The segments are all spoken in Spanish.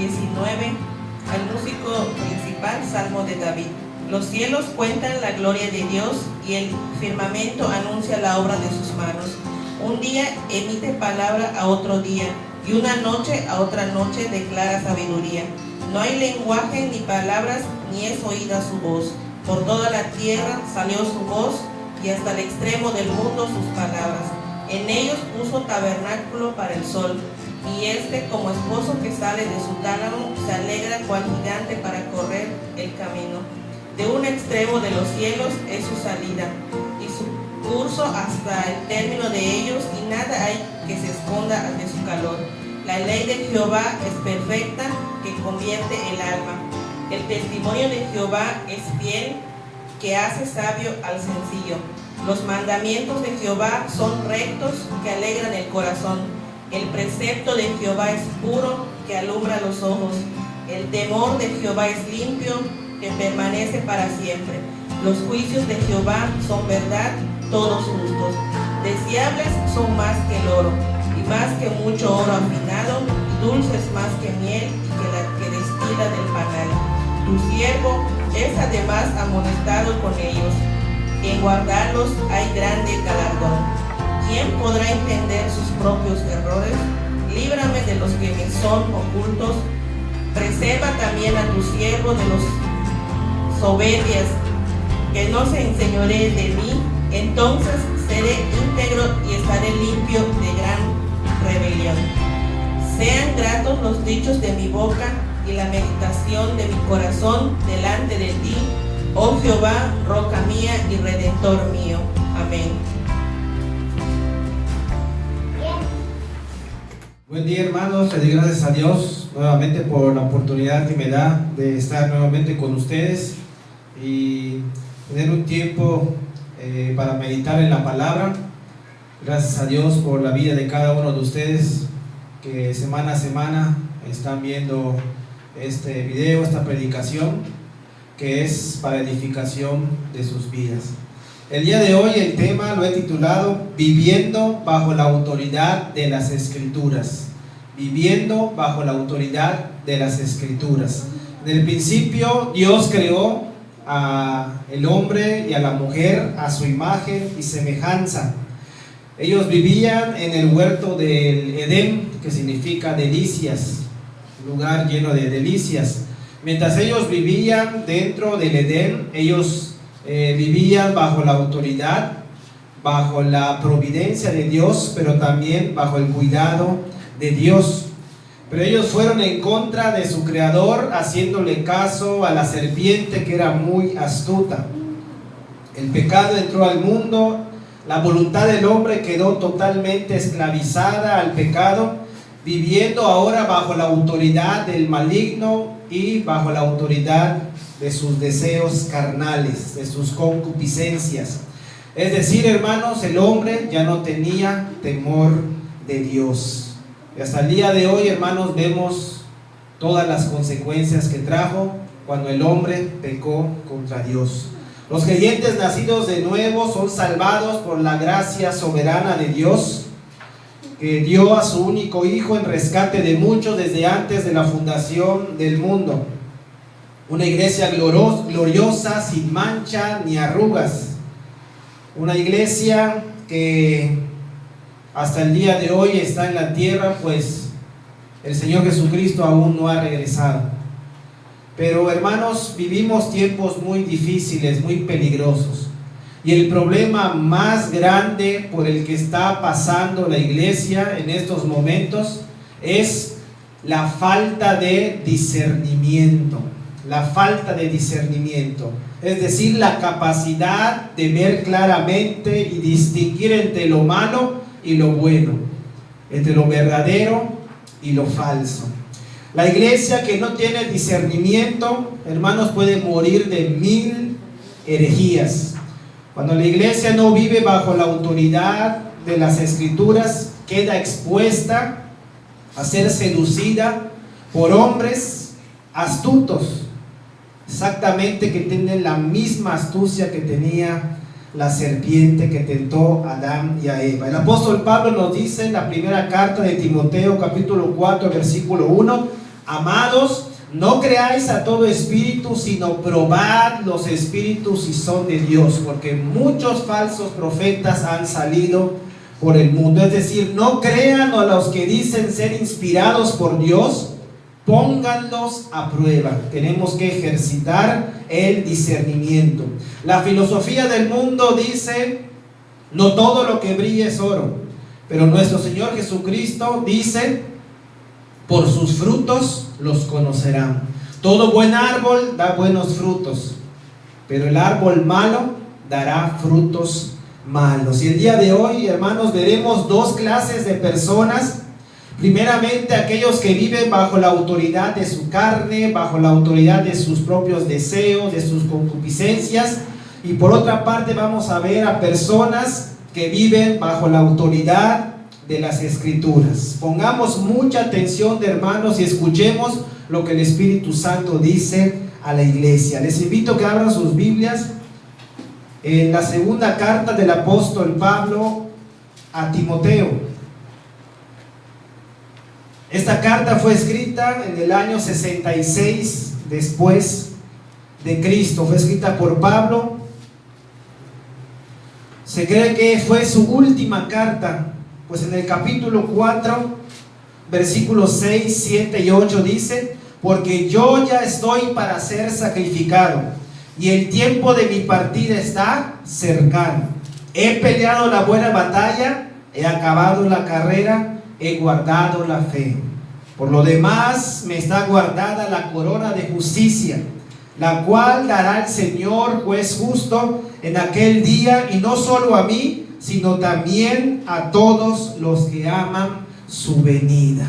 19, al músico principal, Salmo de David. Los cielos cuentan la gloria de Dios y el firmamento anuncia la obra de sus manos. Un día emite palabra a otro día y una noche a otra noche declara sabiduría. No hay lenguaje ni palabras, ni es oída su voz. Por toda la tierra salió su voz y hasta el extremo del mundo sus palabras. En ellos puso tabernáculo para el sol, y como esposo que sale de su tálamo, se alegra cual gigante para correr el camino. De un extremo de los cielos es su salida, y su curso hasta el término de ellos, y nada hay que se esconda ante su calor. La ley de Jehová es perfecta, que convierte el alma. El testimonio de Jehová es fiel, que hace sabio al sencillo. Los mandamientos de Jehová son rectos, que alegran el corazón. El precepto de Jehová es puro, que alumbra los ojos. El temor de Jehová es limpio, que permanece para siempre. Los juicios de Jehová son verdad, todos justos. Deseables son más que el oro, y más que mucho oro afinado, y dulces más que miel, y que la que destila del panal. Tu siervo es además amonestado con ellos. En guardarlos hay grande galardón. ¿Quién podrá entender sus propios errores? Líbrame de los que me son ocultos. Preserva también a tu siervo de los soberbias, que no se enseñoree de mí. Entonces seré íntegro y estaré limpio de gran rebelión. Sean gratos los dichos de mi boca y la meditación de mi corazón delante de ti, oh Jehová, roca mía y redentor mío. Amén. Buen día, hermanos. Le doy gracias a Dios nuevamente por la oportunidad que me da de estar nuevamente con ustedes y tener un tiempo para meditar en la palabra. Gracias a Dios por la vida de cada uno de ustedes que semana a semana están viendo este video, esta predicación, que es para edificación de sus vidas. El día de hoy el tema lo he titulado Viviendo bajo la autoridad de las Escrituras. Viviendo bajo la autoridad de las Escrituras. En el principio Dios creó al hombre y a la mujer a su imagen y semejanza. Ellos vivían en el huerto del Edén, que significa delicias, lugar lleno de delicias. Mientras ellos vivían dentro del Edén, ellos vivían bajo la autoridad, bajo la providencia de Dios, pero también bajo el cuidado de Dios. Pero ellos fueron en contra de su creador, haciéndole caso a la serpiente, que era muy astuta. El pecado entró al mundo, la voluntad del hombre quedó totalmente esclavizada al pecado, viviendo ahora bajo la autoridad del maligno y bajo la autoridad de sus deseos carnales, de sus concupiscencias. Es decir, hermanos, el hombre ya no tenía temor de Dios. Y hasta el día de hoy, hermanos, vemos todas las consecuencias que trajo cuando el hombre pecó contra Dios. Los creyentes nacidos de nuevo son salvados por la gracia soberana de Dios, que dio a su único Hijo en rescate de muchos desde antes de la fundación del mundo. Una iglesia gloriosa, sin mancha ni arrugas. Una iglesia que hasta el día de hoy está en la tierra, pues el Señor Jesucristo aún no ha regresado. Pero, hermanos, vivimos tiempos muy difíciles, muy peligrosos. Y el problema más grande por el que está pasando la iglesia en estos momentos es la falta de discernimiento. La falta de discernimiento, es decir, la capacidad de ver claramente y distinguir entre lo malo y lo bueno, entre lo verdadero y lo falso. La iglesia que no tiene discernimiento, hermanos, puede morir de 1000 herejías. Cuando la iglesia no vive bajo la autoridad de las Escrituras, queda expuesta a ser seducida por hombres astutos, exactamente, que tienen la misma astucia que tenía la serpiente que tentó a Adán y a Eva. El apóstol Pablo nos dice en la primera carta de Timoteo, capítulo 4, versículo 1: Amados, no creáis a todo espíritu, sino probad los espíritus si son de Dios, porque muchos falsos profetas han salido por el mundo. Es decir, no crean a los que dicen ser inspirados por Dios, pónganlos a prueba. Tenemos que ejercitar el discernimiento. La filosofía del mundo dice: no todo lo que brilla es oro. Pero nuestro Señor Jesucristo dice: por sus frutos los conocerán. Todo buen árbol da buenos frutos, pero el árbol malo dará frutos malos. Y el día de hoy, hermanos, veremos dos clases de personas. Primeramente, aquellos que viven bajo la autoridad de su carne, bajo la autoridad de sus propios deseos, de sus concupiscencias. Y por otra parte vamos a ver a personas que viven bajo la autoridad de las Escrituras. Pongamos mucha atención, hermanos, y escuchemos lo que el Espíritu Santo dice a la iglesia. Les invito a que abran sus Biblias en la segunda carta del apóstol Pablo a Timoteo. Esta carta fue escrita en el año 66 después de Cristo. Fue escrita por Pablo. Se cree que fue su última carta, pues en el capítulo 4, versículos 6, 7 y 8 dice: porque yo ya estoy para ser sacrificado, y el tiempo de mi partida está cercano. He peleado la buena batalla, he acabado la carrera, he guardado la fe. Por lo demás me está guardada la corona de justicia, la cual dará el Señor juez justo en aquel día, y no solo a mí, sino también a todos los que aman su venida.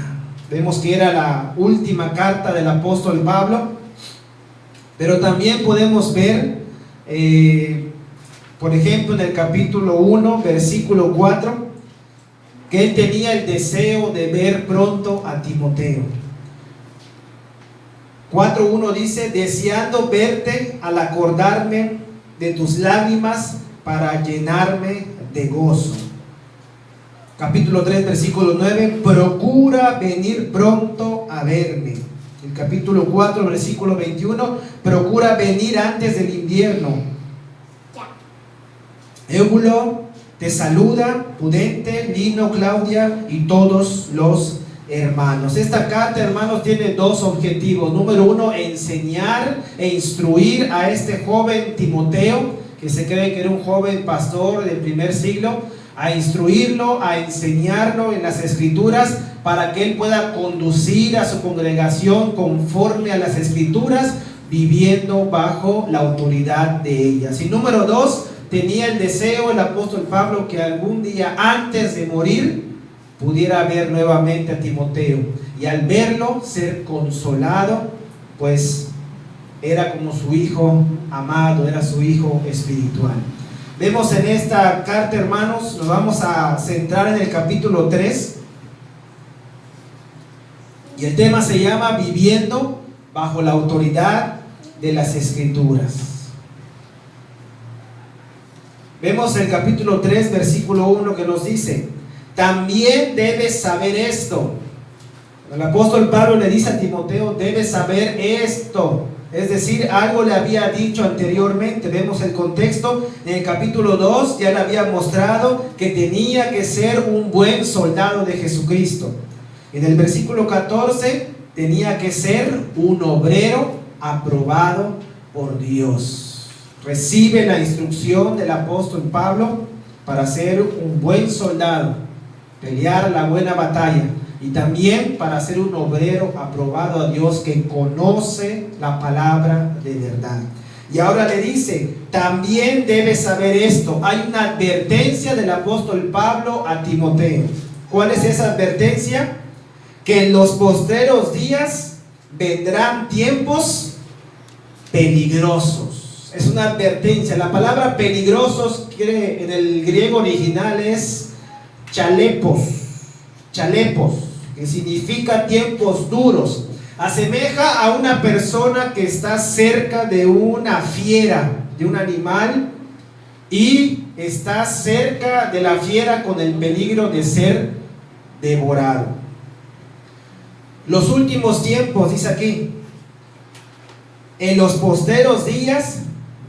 Vemos que era la última carta del apóstol Pablo, pero también podemos ver, por ejemplo, en el capítulo 1, versículo 4, que él tenía el deseo de ver pronto a Timoteo. 4:1 dice: deseando verte al acordarme de tus lágrimas para llenarme de gozo. Capítulo 3, versículo 9: procura venir pronto a verme. El capítulo 4, versículo 21: procura venir antes del invierno. Eubulo te saluda, Pudente, Lino, Claudia y todos los hermanos. Esta carta, hermanos, tiene dos objetivos. Número uno, enseñar e instruir a este joven Timoteo, que se cree que era un joven pastor del primer siglo, a instruirlo, a enseñarlo en las Escrituras, para que él pueda conducir a su congregación conforme a las Escrituras, viviendo bajo la autoridad de ellas. Y número dos, tenía el deseo el apóstol Pablo que algún día antes de morir pudiera ver nuevamente a Timoteo, y al verlo ser consolado, pues era como su hijo amado, era su hijo espiritual. Vemos en esta carta, hermanos, nos vamos a centrar en el capítulo 3, y el tema se llama viviendo bajo la autoridad de las Escrituras. Vemos el capítulo 3, versículo 1, que nos dice: también debes saber esto. El apóstol Pablo le dice a Timoteo: debes saber esto. Es decir, algo le había dicho anteriormente. Vemos el contexto. En el capítulo 2 ya le había mostrado que tenía que ser un buen soldado de Jesucristo. En el versículo 14, tenía que ser un obrero aprobado por Dios. Recibe la instrucción del apóstol Pablo para ser un buen soldado, pelear la buena batalla, y también para ser un obrero aprobado a Dios, que conoce la palabra de verdad. Y ahora le dice: también debes saber esto. Hay una advertencia del apóstol Pablo a Timoteo. ¿Cuál es esa advertencia? Que en los postreros días vendrán tiempos peligrosos. Es una advertencia. La palabra peligrosos en el griego original es chalepos, que significa tiempos duros. Asemeja a una persona que está cerca de una fiera, de un animal, y está cerca de la fiera con el peligro de ser devorado. Los últimos tiempos, dice aquí, en los posteros días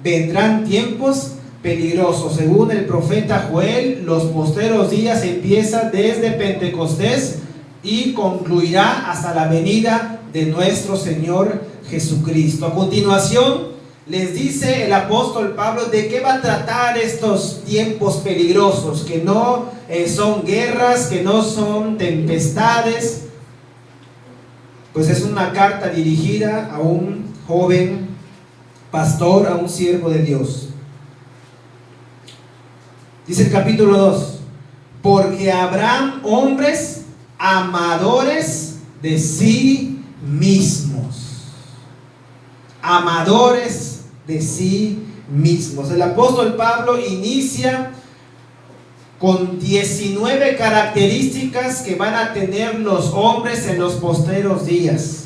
vendrán tiempos peligrosos. Según el profeta Joel, los posteros días empiezan desde Pentecostés y concluirá hasta la venida de nuestro Señor Jesucristo. A continuación les dice el apóstol Pablo de qué va a tratar estos tiempos peligrosos, que no son guerras, que no son tempestades. Pues es una carta dirigida a un joven pastor, a un siervo de Dios. Dice el capítulo 2: porque habrán hombres amadores de sí mismos. Amadores de sí mismos. El apóstol Pablo inicia con 19 características que van a tener los hombres en los posteros días.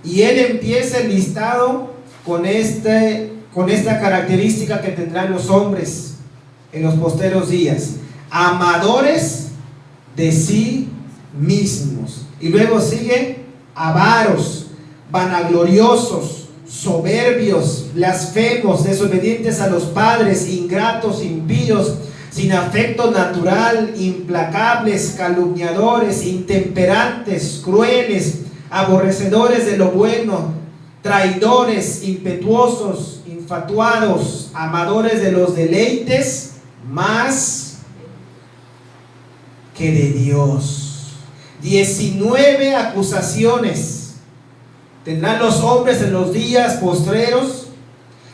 Y él empieza el listado con esta característica que tendrán los hombres en los posteros días: amadores de sí mismos. Y luego sigue: avaros, vanagloriosos, soberbios, blasfemos, desobedientes a los padres, ingratos, impíos, sin afecto natural, implacables, calumniadores, intemperantes, crueles, aborrecedores de lo bueno, traidores, impetuosos, infatuados, amadores de los deleites más que de Dios. 19 acusaciones tendrán los hombres en los días postreros.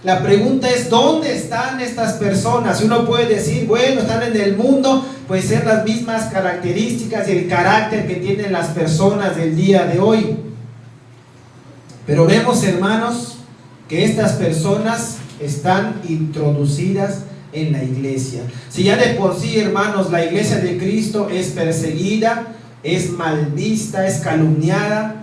La pregunta es: ¿dónde están estas personas? Y uno puede decir, bueno, están en el mundo, puede ser las mismas características y el carácter que tienen las personas del día de hoy. Pero vemos, hermanos, que estas personas están introducidas en la iglesia. Si ya de por sí, hermanos, la iglesia de Cristo es perseguida, es mal vista, es calumniada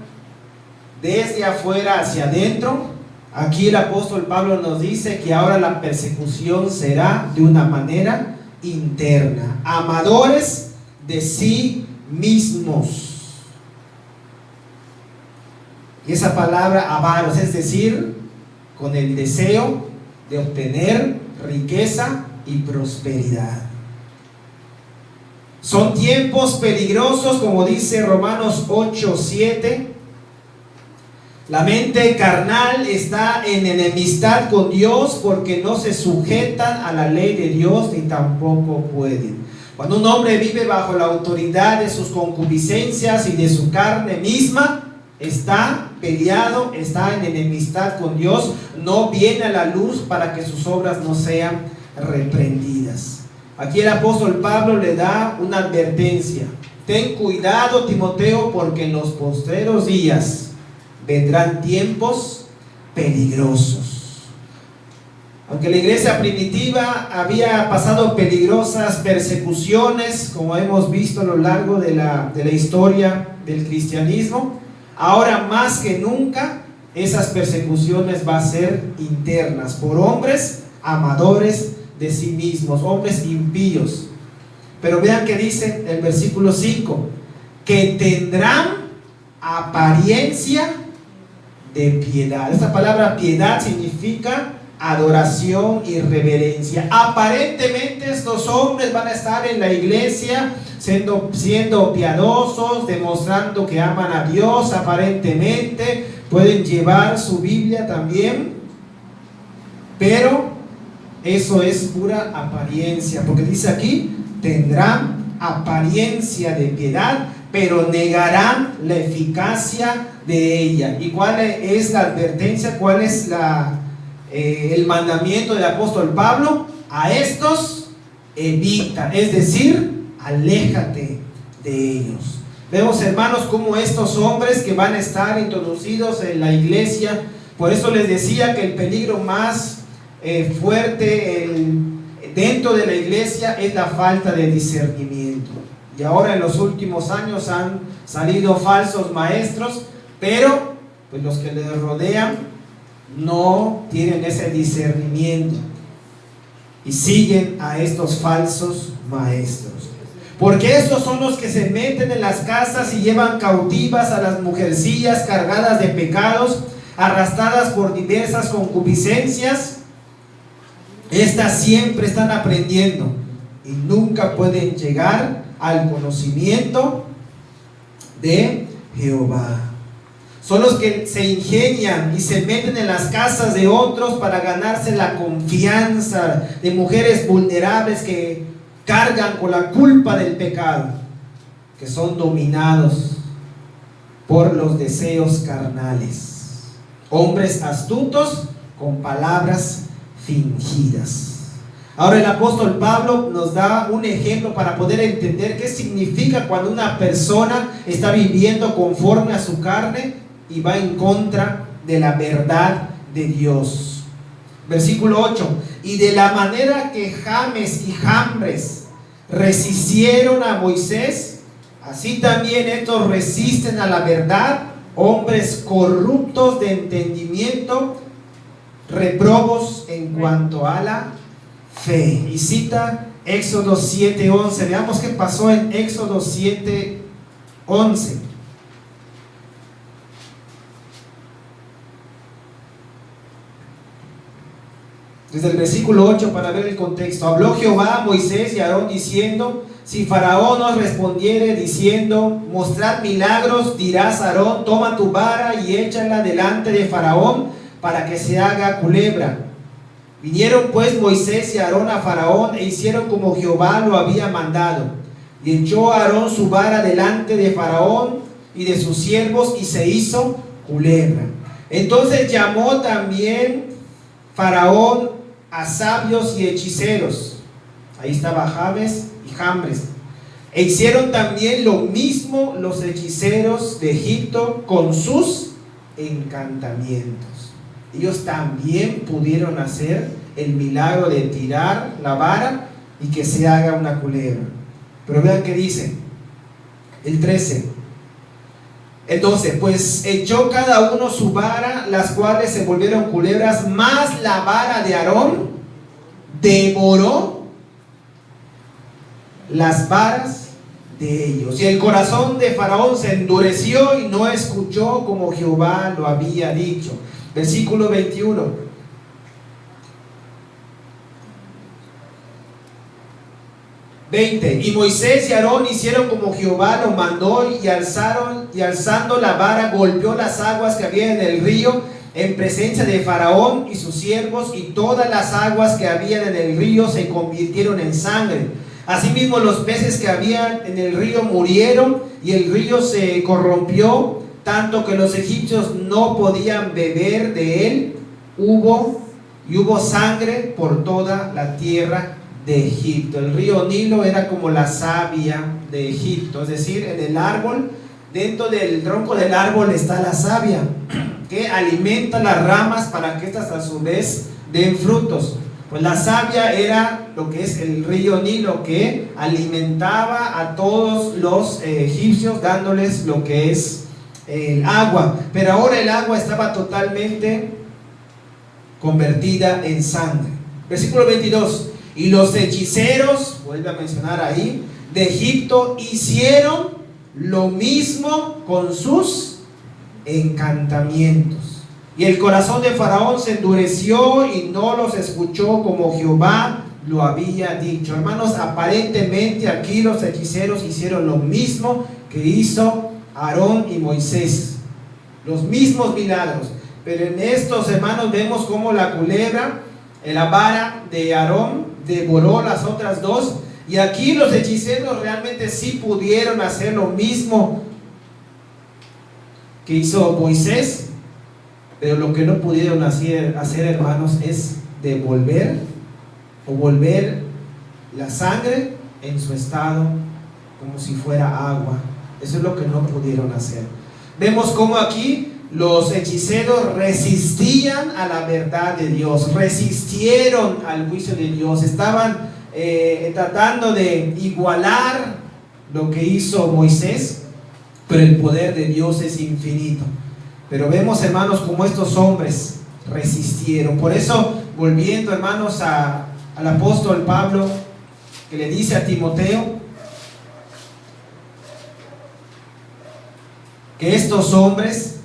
desde afuera hacia adentro, aquí el apóstol Pablo nos dice que ahora la persecución será de una manera interna. Amadores de sí mismos. Y esa palabra avaros, es decir, con el deseo de obtener riqueza y prosperidad. Son tiempos peligrosos, como dice Romanos 8:7. La mente carnal está en enemistad con Dios porque no se sujetan a la ley de Dios ni tampoco pueden. Cuando un hombre vive bajo la autoridad de sus concupiscencias y de su carne misma, está peleado, está en enemistad con Dios, no viene a la luz para que sus obras no sean reprendidas. Aquí el apóstol Pablo le da una advertencia: ten cuidado, Timoteo, porque en los postreros días vendrán tiempos peligrosos. Aunque la iglesia primitiva había pasado peligrosas persecuciones, como hemos visto a lo largo de la historia del cristianismo, ahora más que nunca esas persecuciones van a ser internas, por hombres amadores de sí mismos, hombres impíos. Pero vean que dice el versículo 5: que tendrán apariencia de piedad. Esta palabra piedad significa adoración y reverencia. Aparentemente estos hombres van a estar en la iglesia siendo piadosos, demostrando que aman a Dios. Aparentemente pueden llevar su Biblia también, pero eso es pura apariencia, porque dice aquí: tendrán apariencia de piedad, pero negarán la eficacia de ella. ¿Y cuál es la advertencia? ¿Cuál es el mandamiento del apóstol Pablo? A estos evita, es decir, aléjate de ellos. Vemos, hermanos, cómo estos hombres que van a estar introducidos en la iglesia, por eso les decía que el peligro más fuerte dentro de la iglesia es la falta de discernimiento. Y ahora en los últimos años han salido falsos maestros, pero pues los que les rodean no tienen ese discernimiento y siguen a estos falsos maestros. Porque estos son los que se meten en las casas y llevan cautivas a las mujercillas cargadas de pecados, arrastradas por diversas concupiscencias. Estas siempre están aprendiendo y nunca pueden llegar al conocimiento de Jehová. Son los que se ingenian y se meten en las casas de otros para ganarse la confianza de mujeres vulnerables que cargan con la culpa del pecado, que son dominados por los deseos carnales. Hombres astutos con palabras fingidas. Ahora el apóstol Pablo nos da un ejemplo para poder entender qué significa cuando una persona está viviendo conforme a su carne y va en contra de la verdad de Dios. Versículo 8: y de la manera que James y Jambres resistieron a Moisés, así también estos resisten a la verdad, hombres corruptos de entendimiento, reprobos en cuanto a la fe. Y cita Éxodo 7:11. Veamos qué pasó en Éxodo 7:11. Desde el versículo 8 para ver el contexto. Habló Jehová a Moisés y a Aarón diciendo: si Faraón os respondiere diciendo: mostrad milagros, dirás a Aarón: toma tu vara y échala delante de Faraón para que se haga culebra. Vinieron pues Moisés y Aarón a Faraón e hicieron como Jehová lo había mandado. Y echó a Aarón su vara delante de Faraón y de sus siervos y se hizo culebra. Entonces llamó también Faraón a sabios y hechiceros. Ahí estaba James y Jambres. E hicieron también lo mismo los hechiceros de Egipto con sus encantamientos. Ellos también pudieron hacer el milagro de tirar la vara y que se haga una culebra. Pero vean qué dice el 13. El 12: pues echó cada uno su vara, las cuales se volvieron culebras, mas la vara de Aarón devoró las varas de ellos. Y el corazón de Faraón se endureció y no escuchó como Jehová lo había dicho. Versículo 21. Y Moisés y Aarón hicieron como Jehová lo mandó y alzando la vara golpeó las aguas que había en el río en presencia de Faraón y sus siervos, y todas las aguas que habían en el río se convirtieron en sangre. Asimismo los peces que habían en el río murieron y el río se corrompió, tanto que los egipcios no podían beber de él. Hubo sangre por toda la tierra de Egipto. El río Nilo era como la savia de Egipto, es decir, en el árbol, dentro del tronco del árbol está la savia que alimenta las ramas para que estas a su vez den frutos. Pues la savia era lo que es el río Nilo, que alimentaba a todos los egipcios, dándoles lo que es el agua. Pero ahora el agua estaba totalmente convertida en sangre. Versículo 22. Y los hechiceros, vuelve a mencionar ahí, de Egipto hicieron lo mismo con sus encantamientos. Y el corazón de Faraón se endureció y no los escuchó como Jehová lo había dicho. Hermanos, aparentemente aquí los hechiceros hicieron lo mismo que hizo Aarón y Moisés, los mismos milagros. Pero en estos, hermanos, vemos como la culebra, la vara de Aarón, devoró las otras dos. Y aquí los hechiceros realmente sí pudieron hacer lo mismo que hizo Moisés, pero lo que no pudieron hacer, hermanos, es volver la sangre en su estado como si fuera agua. Eso es lo que no pudieron hacer. Vemos cómo aquí los hechiceros resistían a la verdad de Dios, resistieron al juicio de Dios, estaban tratando de igualar lo que hizo Moisés, pero el poder de Dios es infinito. Pero vemos, hermanos, como estos hombres resistieron. Por eso, volviendo, hermanos, al apóstol Pablo, que le dice a Timoteo que estos hombres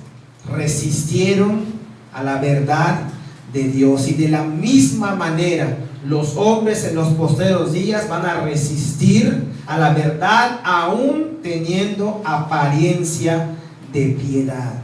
resistieron a la verdad de Dios, y de la misma manera los hombres en los postreros días van a resistir a la verdad aún teniendo apariencia de piedad.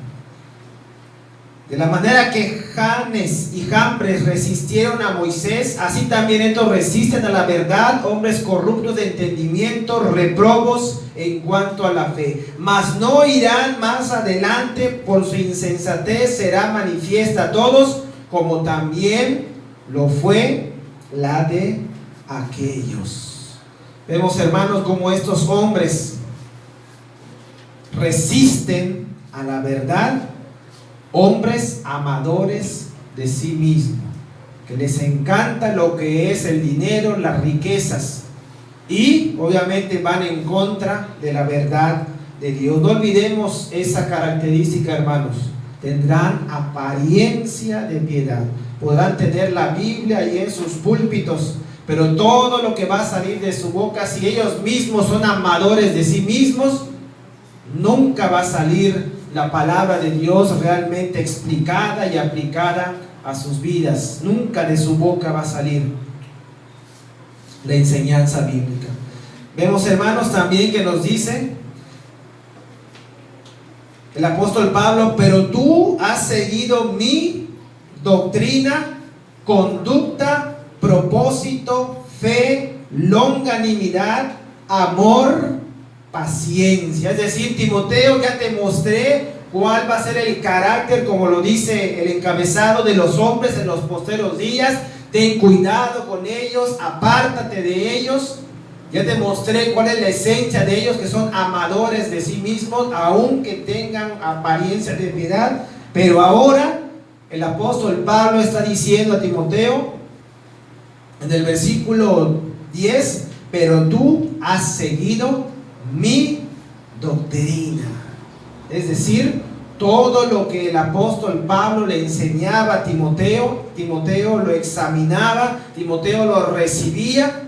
De la manera que Janes y Jambres resistieron a Moisés, así también estos resisten a la verdad, hombres corruptos de entendimiento, reprobos en cuanto a la fe. Mas no irán más adelante, por su insensatez será manifiesta a todos, como también lo fue la de aquellos. Vemos, hermanos, cómo estos hombres resisten a la verdad. Hombres amadores de sí mismos, que les encanta lo que es el dinero, las riquezas, y obviamente van en contra de la verdad de Dios. No olvidemos esa característica, hermanos. Tendrán apariencia de piedad, podrán tener la Biblia ahí en sus púlpitos, pero todo lo que va a salir de su boca, si ellos mismos son amadores de sí mismos, nunca va a salir la palabra de Dios realmente explicada y aplicada a sus vidas. Nunca de su boca va a salir la enseñanza bíblica. Vemos, hermanos, también que nos dice el apóstol Pablo: pero tú has seguido mi doctrina, conducta, propósito, fe, longanimidad, amor, paciencia. Es decir, Timoteo, ya te mostré cuál va a ser el carácter, como lo dice el encabezado, de los hombres en los postreros días. Ten cuidado con ellos, apártate de ellos. Ya te mostré cuál es la esencia de ellos, que son amadores de sí mismos, aunque tengan apariencia de piedad. Pero ahora el apóstol Pablo está diciendo a Timoteo en el versículo 10: pero tú has seguido mi doctrina. Es decir, todo lo que el apóstol Pablo le enseñaba a Timoteo, Timoteo lo examinaba, Timoteo lo recibía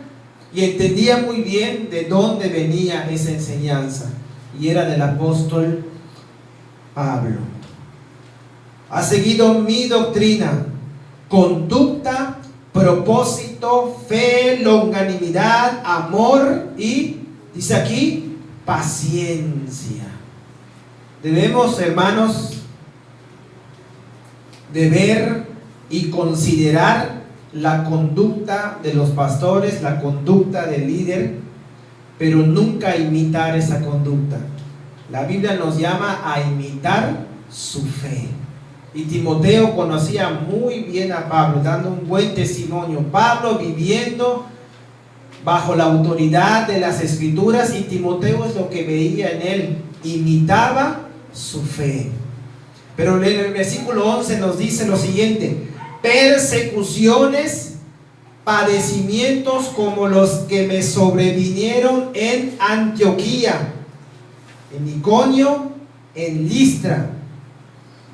y entendía muy bien de dónde venía esa enseñanza, y era del apóstol Pablo. Ha seguido mi doctrina, conducta, propósito, fe, longanimidad, amor y, dice aquí, paciencia. Debemos, hermanos, de ver y considerar la conducta de los pastores, la conducta del líder, pero nunca imitar esa conducta. La Biblia nos llama a imitar su fe. Y Timoteo conocía muy bien a Pablo, dando un buen testimonio. Pablo viviendo bajo la autoridad de las Escrituras, y Timoteo es lo que veía en él, imitaba su fe. Pero en el versículo 11 nos dice lo siguiente: persecuciones, padecimientos como los que me sobrevinieron en Antioquía, en Iconio, en Listra.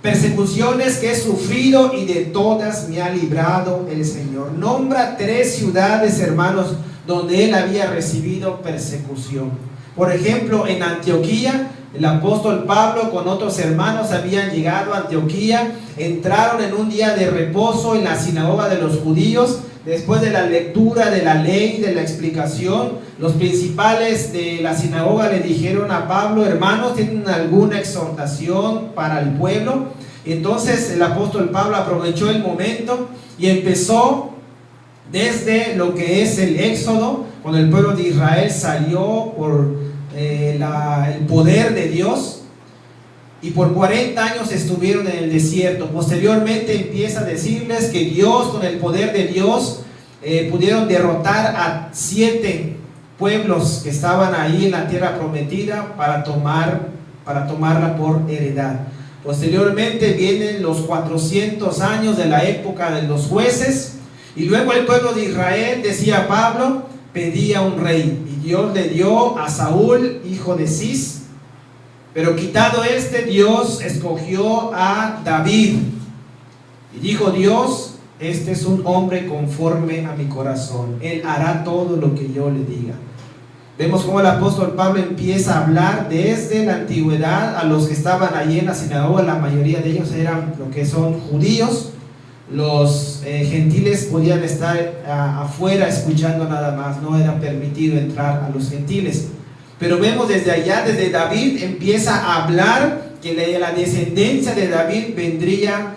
Persecuciones que he sufrido, y de todas me ha librado el Señor. Nombra 3 ciudades, hermanos, donde él había recibido persecución. Por ejemplo, en Antioquía, el apóstol Pablo con otros hermanos habían llegado a Antioquía, entraron en un día de reposo en la sinagoga de los judíos. Después de la lectura de la ley, de la explicación, los principales de la sinagoga le dijeron a Pablo: hermanos, ¿tienen alguna exhortación para el pueblo? Entonces el apóstol Pablo aprovechó el momento y empezó desde lo que es el Éxodo, cuando el pueblo de Israel salió por el poder de Dios, y por 40 años estuvieron en el desierto. Posteriormente empieza a decirles que Dios, con el poder de Dios, pudieron derrotar a 7 pueblos que estaban ahí en la tierra prometida para tomarla por heredad. Posteriormente vienen los 400 años de la época de los jueces, y luego el pueblo de Israel, decía Pablo, pedía un rey, y Dios le dio a Saúl, hijo de Cis. Pero quitado Dios escogió a David, y dijo Dios: este es un hombre conforme a mi corazón, él hará todo lo que yo le diga. Vemos cómo el apóstol Pablo empieza a hablar desde la antigüedad a los que estaban allí en la sinagoga. La mayoría de ellos eran lo que son judíos. Los gentiles podían estar afuera escuchando nada más, no era permitido entrar a los gentiles. Pero vemos desde allá, desde David, empieza a hablar que de la descendencia de David vendría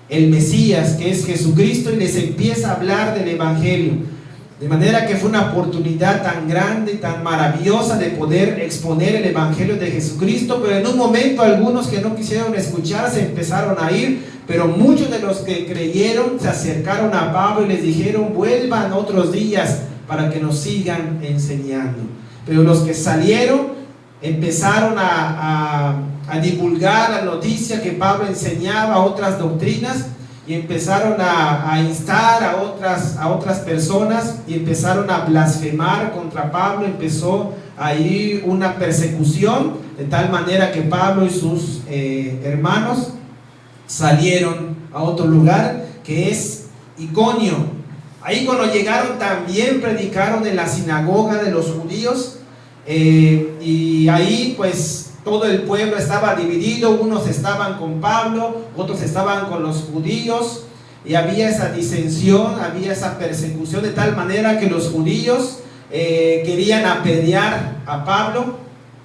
el Mesías, que es Jesucristo, y les empieza a hablar del Evangelio. De manera que fue una oportunidad tan grande, tan maravillosa de poder exponer el Evangelio de Jesucristo, pero en un momento algunos que no quisieron escuchar se empezaron a ir, pero muchos de los que creyeron se acercaron a Pablo y les dijeron: vuelvan otros días para que nos sigan enseñando. Pero los que salieron empezaron a divulgar la noticia que Pablo enseñaba otras doctrinas, y empezaron a instar a otras personas, y empezaron a blasfemar contra Pablo. Empezó ahí una persecución, de tal manera que Pablo y sus hermanos salieron a otro lugar que es Iconio. Ahí cuando llegaron también predicaron en la sinagoga de los judíos, y ahí pues todo el pueblo estaba dividido. Unos estaban con Pablo, otros estaban con los judíos, y había esa disensión, había esa persecución, de tal manera que los judíos querían apedrear a Pablo,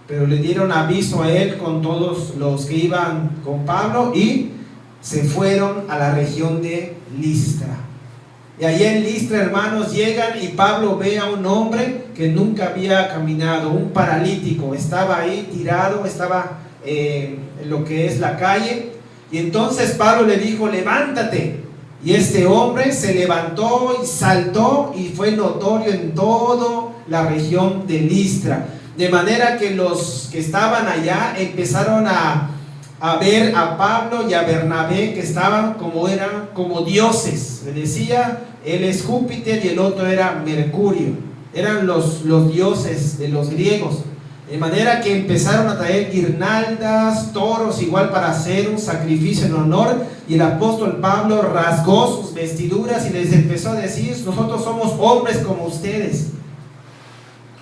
pero le dieron aviso a él con todos los que iban con Pablo, y se fueron a la región de Listra. Y allí en Listra, hermanos, llegan y Pablo ve a un hombre que nunca había caminado, un paralítico. Estaba ahí tirado, estaba en lo que es la calle. Y entonces Pablo le dijo: levántate. Y este hombre se levantó y saltó, y fue notorio en toda la región de Listra. De manera que los que estaban allá empezaron a ver a Pablo y a Bernabé, que eran como dioses. Le decía: él es Júpiter y el otro era Mercurio. Eran los dioses de los griegos. De manera que empezaron a traer guirnaldas, toros, igual para hacer un sacrificio en honor. Y el apóstol Pablo rasgó sus vestiduras y les empezó a decir: nosotros somos hombres como ustedes,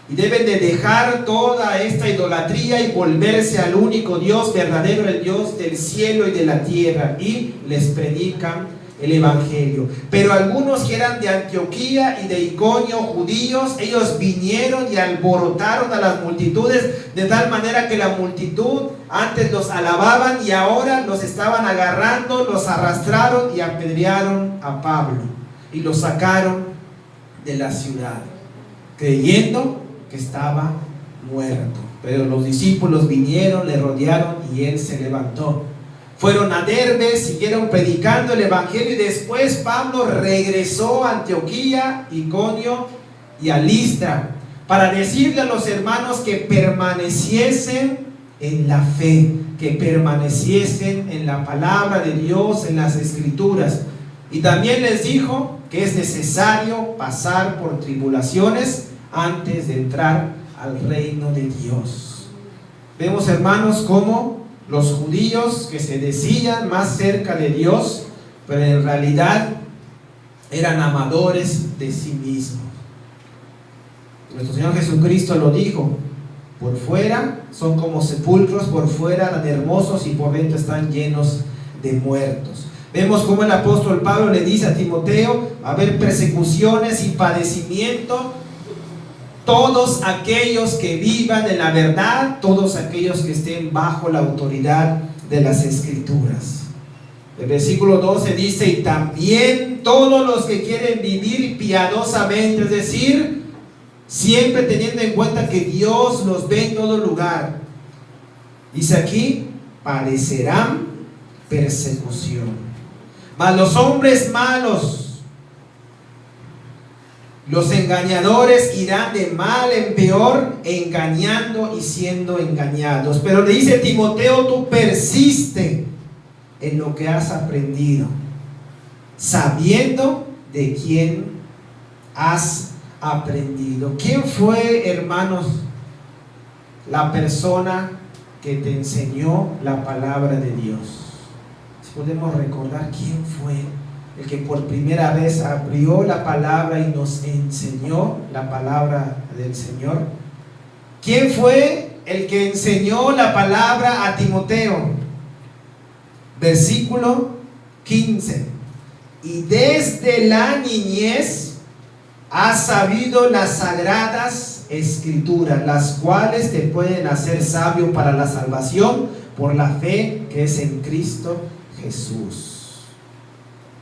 y deben de dejar toda esta idolatría y volverse al único Dios verdadero, el Dios del cielo y de la tierra. Y les predican el Evangelio. Pero algunos que eran de Antioquía y de Iconio, judíos, ellos vinieron y alborotaron a las multitudes, de tal manera que la multitud antes los alababan y ahora los estaban agarrando, los arrastraron y apedrearon a Pablo y lo sacaron de la ciudad, creyendo que estaba muerto. Pero los discípulos vinieron, le rodearon y él se levantó. Fueron a Derbe, siguieron predicando el Evangelio, y después Pablo regresó a Antioquía, Iconio y a Listra, para decirle a los hermanos que permaneciesen en la fe, que permaneciesen en la palabra de Dios, en las Escrituras. Y también les dijo que es necesario pasar por tribulaciones antes de entrar al reino de Dios. Vemos, hermanos, cómo los judíos que se decían más cerca de Dios, pero en realidad eran amadores de sí mismos. Nuestro Señor Jesucristo lo dijo: por fuera son como sepulcros, por fuera eran hermosos y por dentro están llenos de muertos. Vemos cómo el apóstol Pablo le dice a Timoteo: va a haber persecuciones y padecimiento. Todos aquellos que vivan en la verdad, todos aquellos que estén bajo la autoridad de las Escrituras. El versículo 12 dice: y también todos los que quieren vivir piadosamente, es decir, siempre teniendo en cuenta que Dios los ve en todo lugar. Dice aquí: padecerán persecución. Mas los hombres malos, los engañadores, irán de mal en peor, engañando y siendo engañados. Pero le dice Timoteo: tú persiste en lo que has aprendido, sabiendo de quién has aprendido. ¿Quién fue, hermanos, la persona que te enseñó la palabra de Dios? Si podemos recordar quién fue el que por primera vez abrió la palabra y nos enseñó la palabra del Señor. ¿Quién fue el que enseñó la palabra a Timoteo? Versículo 15. Y desde la niñez has sabido las sagradas escrituras, las cuales te pueden hacer sabio para la salvación por la fe que es en Cristo Jesús.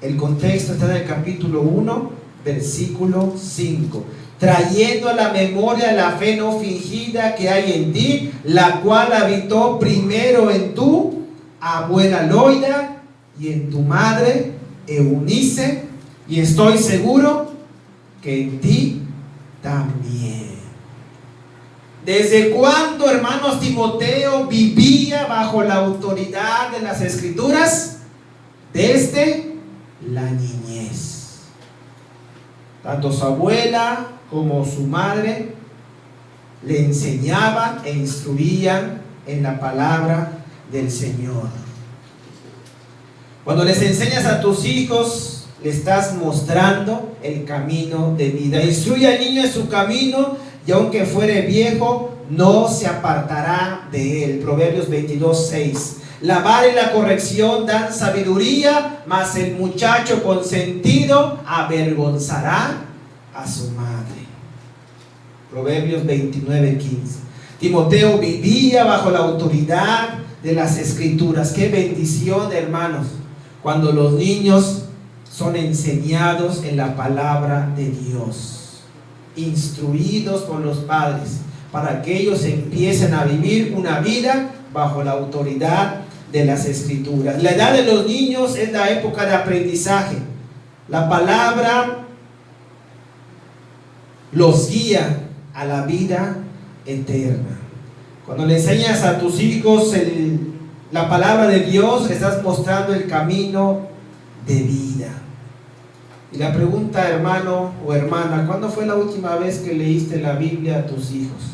El contexto está en el capítulo 1, versículo 5. Trayendo a la memoria la fe no fingida que hay en ti, la cual habitó primero en tu abuela Loida y en tu madre Eunice, y estoy seguro que en ti también. ¿Desde cuándo, hermanos, Timoteo vivía bajo la autoridad de las Escrituras? Desde la niñez. Tanto su abuela como su madre le enseñaban e instruían en la palabra del Señor. Cuando les enseñas a tus hijos, le estás mostrando el camino de vida. Instruye al niño en su camino, y aunque fuere viejo, no se apartará de él. Proverbios 22:6. La vara y la corrección dan sabiduría, mas el muchacho consentido avergonzará a su madre. Proverbios 29:15. Timoteo vivía bajo la autoridad de las Escrituras. Qué bendición, hermanos, cuando los niños son enseñados en la palabra de Dios, instruidos por los padres, para que ellos empiecen a vivir una vida bajo la autoridad de las Escrituras. La edad de los niños es la época de aprendizaje. La palabra los guía a la vida eterna. Cuando le enseñas a tus hijos la palabra de Dios, le estás mostrando el camino de vida. Y la pregunta, hermano o hermana, ¿cuándo fue la última vez que leíste la Biblia a tus hijos?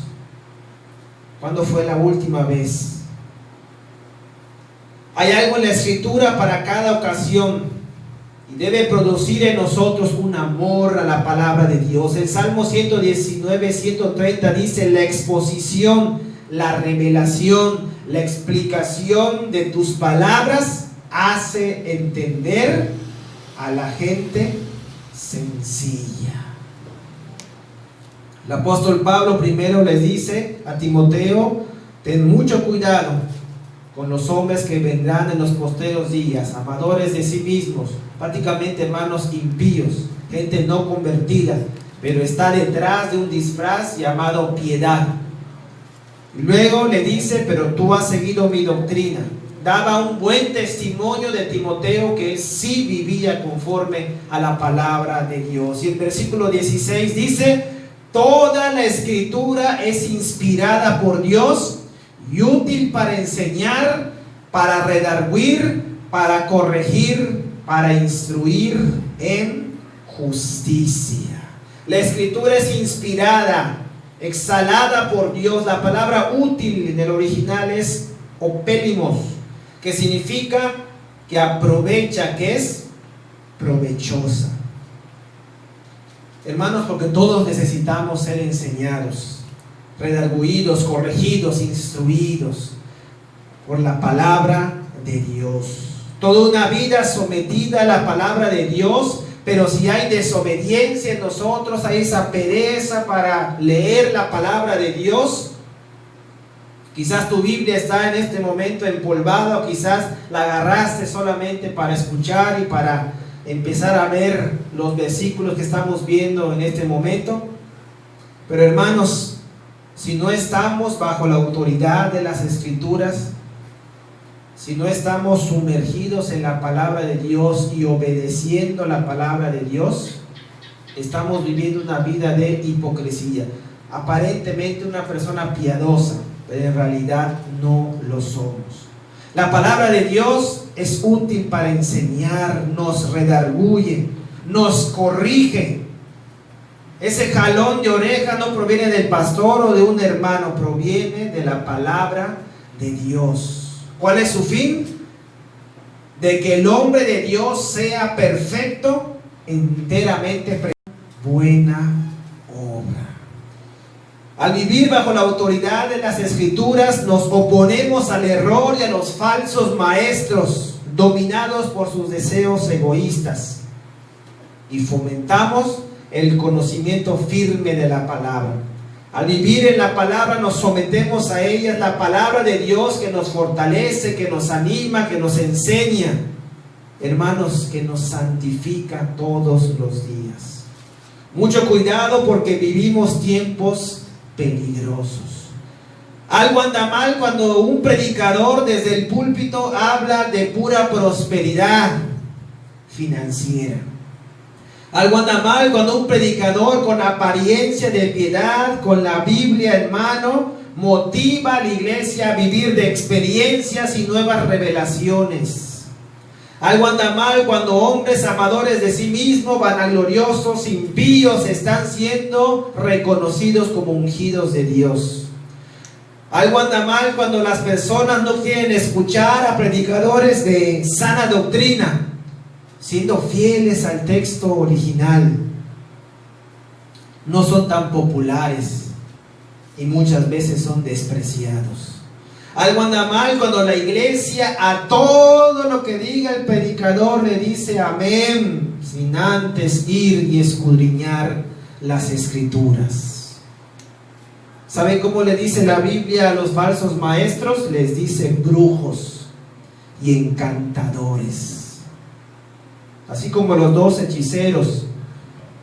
¿Cuándo fue la última vez? Hay algo en la Escritura para cada ocasión y debe producir en nosotros un amor a la palabra de Dios. El Salmo 119, 130 dice: la exposición, la revelación, la explicación de tus palabras hace entender a la gente sencilla. El apóstol Pablo primero les dice a Timoteo: ten mucho cuidado con los hombres que vendrán en los posteros días, amadores de sí mismos, prácticamente hermanos impíos, gente no convertida, pero está detrás de un disfraz llamado piedad. Y luego le dice: pero tú has seguido mi doctrina. Daba un buen testimonio de Timoteo que él sí vivía conforme a la palabra de Dios. Y el versículo 16 dice: toda la Escritura es inspirada por Dios y útil para enseñar, para redarguir, para corregir, para instruir en justicia. La Escritura es inspirada, exhalada por Dios. La palabra útil en el original es opélimos, que significa que aprovecha, que es provechosa. Hermanos, porque todos necesitamos ser enseñados, redarguidos, corregidos, instruidos por la palabra de Dios. Toda una vida sometida a la palabra de Dios, pero si hay desobediencia en nosotros, hay esa pereza para leer la palabra de Dios. Quizás tu Biblia está en este momento empolvada, o quizás la agarraste solamente para escuchar y para empezar a ver los versículos que estamos viendo en este momento. Pero hermanos, si no estamos bajo la autoridad de las Escrituras, si no estamos sumergidos en la palabra de Dios y obedeciendo la palabra de Dios, estamos viviendo una vida de hipocresía. Aparentemente una persona piadosa, pero en realidad no lo somos. La palabra de Dios es útil para enseñar, nos redarguye, nos corrige. Ese jalón de oreja no proviene del pastor o de un hermano, proviene de la palabra de Dios. ¿Cuál es su fin? De que el hombre de Dios sea perfecto, enteramente buena obra. Al vivir bajo la autoridad de las Escrituras, nos oponemos al error y a los falsos maestros, dominados por sus deseos egoístas, y fomentamos el conocimiento firme de la palabra. Al vivir en la palabra nos sometemos a ella, la palabra de Dios que nos fortalece, que nos anima, que nos enseña, hermanos, que nos santifica todos los días. Mucho cuidado porque vivimos tiempos peligrosos. Algo anda mal cuando un predicador desde el púlpito habla de pura prosperidad financiera. Algo anda mal cuando un predicador con apariencia de piedad, con la Biblia en mano, motiva a la iglesia a vivir de experiencias y nuevas revelaciones. Algo anda mal cuando hombres amadores de sí mismos, vanagloriosos, impíos, están siendo reconocidos como ungidos de Dios. Algo anda mal cuando las personas no quieren escuchar a predicadores de sana doctrina, siendo fieles al texto original. No son tan populares y muchas veces son despreciados. Algo anda mal cuando la iglesia a todo lo que diga el predicador le dice amén, sin antes ir y escudriñar las Escrituras. ¿Saben cómo le dice la Biblia a los falsos maestros? Les dice brujos y encantadores. Así como los 2 hechiceros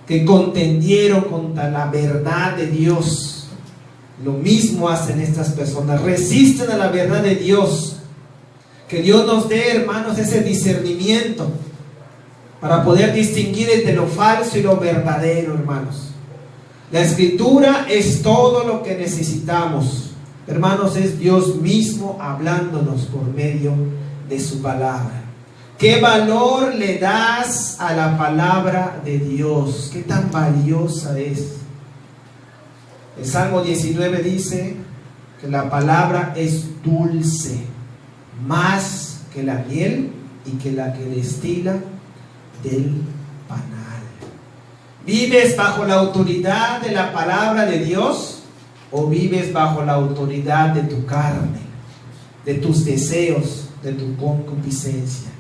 que contendieron contra la verdad de Dios. Lo mismo hacen estas personas, resisten a la verdad de Dios. Que Dios nos dé, hermanos, ese discernimiento para poder distinguir entre lo falso y lo verdadero, hermanos. La Escritura es todo lo que necesitamos. Hermanos, es Dios mismo hablándonos por medio de su palabra. ¿Qué valor le das a la palabra de Dios? ¿Qué tan valiosa es? El Salmo 19 dice que la palabra es dulce, más que la miel y que la que destila del panal. ¿Vives bajo la autoridad de la palabra de Dios o vives bajo la autoridad de tu carne, de tus deseos, de tu concupiscencia?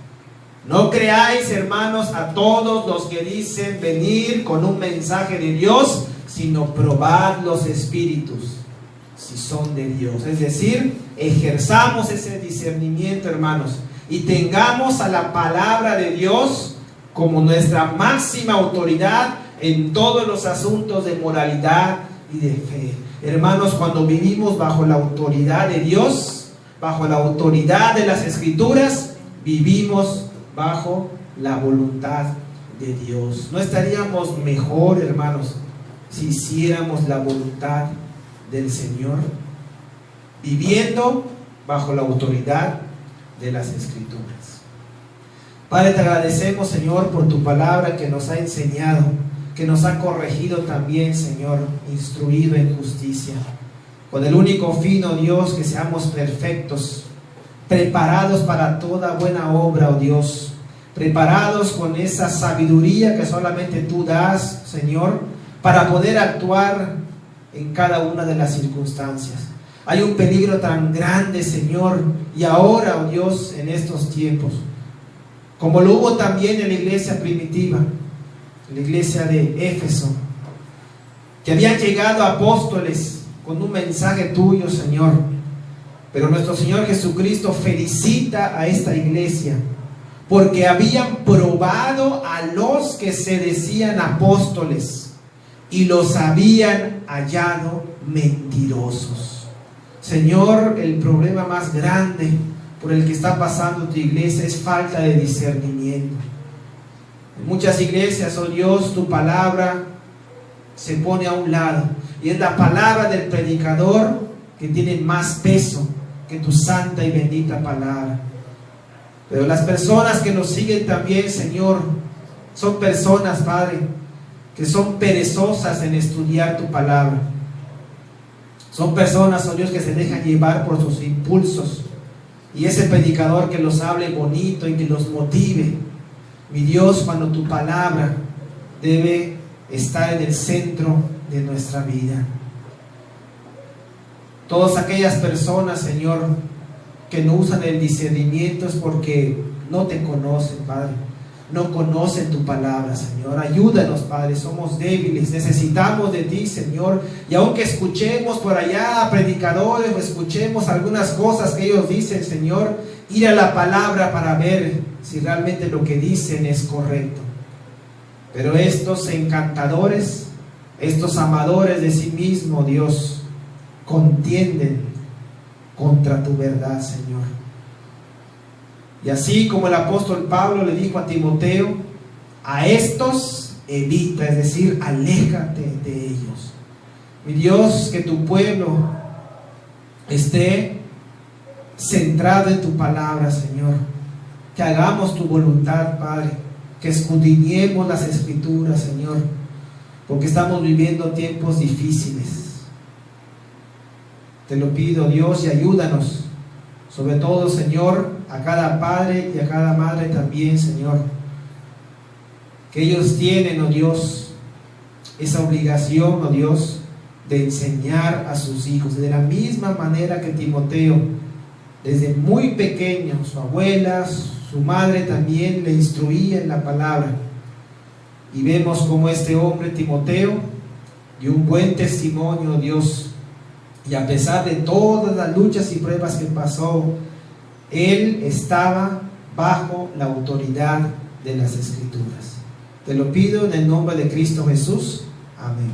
No creáis, hermanos, a todos los que dicen venir con un mensaje de Dios, sino probad los espíritus, si son de Dios. Es decir, ejerzamos ese discernimiento, hermanos, y tengamos a la palabra de Dios como nuestra máxima autoridad en todos los asuntos de moralidad y de fe. Hermanos, cuando vivimos bajo la autoridad de Dios, bajo la autoridad de las Escrituras, vivimos bajo la voluntad de Dios. ¿No estaríamos mejor, hermanos, si hiciéramos la voluntad del Señor, viviendo bajo la autoridad de las Escrituras? Padre, te agradecemos, Señor, por tu palabra que nos ha enseñado, que nos ha corregido también, Señor, instruido en justicia, con el único fin, oh Dios, que seamos perfectos, preparados para toda buena obra, oh Dios, preparados con esa sabiduría que solamente tú das, Señor, para poder actuar en cada una de las circunstancias. Hay un peligro tan grande, Señor, y ahora, oh Dios, en estos tiempos, como lo hubo también en la iglesia primitiva, en la iglesia de Éfeso, que habían llegado apóstoles con un mensaje tuyo, Señor, pero nuestro Señor Jesucristo felicita a esta iglesia, porque habían probado a los que se decían apóstoles, y los habían hallado mentirosos. Señor, el problema más grande por el que está pasando tu iglesia es falta de discernimiento. En muchas iglesias, oh Dios, tu palabra se pone a un lado, y es la palabra del predicador que tiene más peso que tu santa y bendita palabra. Pero las personas que nos siguen también, Señor, son personas, Padre, que son perezosas en estudiar tu palabra. Son personas, oh Dios, que se dejan llevar por sus impulsos, y ese predicador que los hable bonito y que los motive. Mi Dios, cuando tu palabra debe estar en el centro de nuestra vida. Todas aquellas personas, Señor, que no usan el discernimiento es porque no te conocen, Padre. No conocen tu palabra, Señor. Ayúdanos, Padre. Somos débiles. Necesitamos de ti, Señor. Y aunque escuchemos por allá a predicadores o escuchemos algunas cosas que ellos dicen, Señor, ir a la palabra para ver si realmente lo que dicen es correcto. Pero estos encantadores, estos amadores de sí mismo, Dios, contienden contra tu verdad, Señor. Y así como el apóstol Pablo le dijo a Timoteo, a estos evita, es decir, aléjate de ellos. Mi Dios, que tu pueblo esté centrado en tu palabra, Señor. Que hagamos tu voluntad, Padre. Que escudriñemos las Escrituras, Señor, porque estamos viviendo tiempos difíciles. Te lo pido, Dios, y ayúdanos. Sobre todo, Señor, a cada padre y a cada madre también, Señor, que ellos tienen, oh Dios, esa obligación, oh Dios, de enseñar a sus hijos, de la misma manera que Timoteo, desde muy pequeño, su abuela, su madre también le instruía en la palabra. Y vemos como este hombre, Timoteo, dio un buen testimonio, oh Dios, y a pesar de todas las luchas y pruebas que pasó, él estaba bajo la autoridad de las Escrituras. Te lo pido en el nombre de Cristo Jesús. Amén.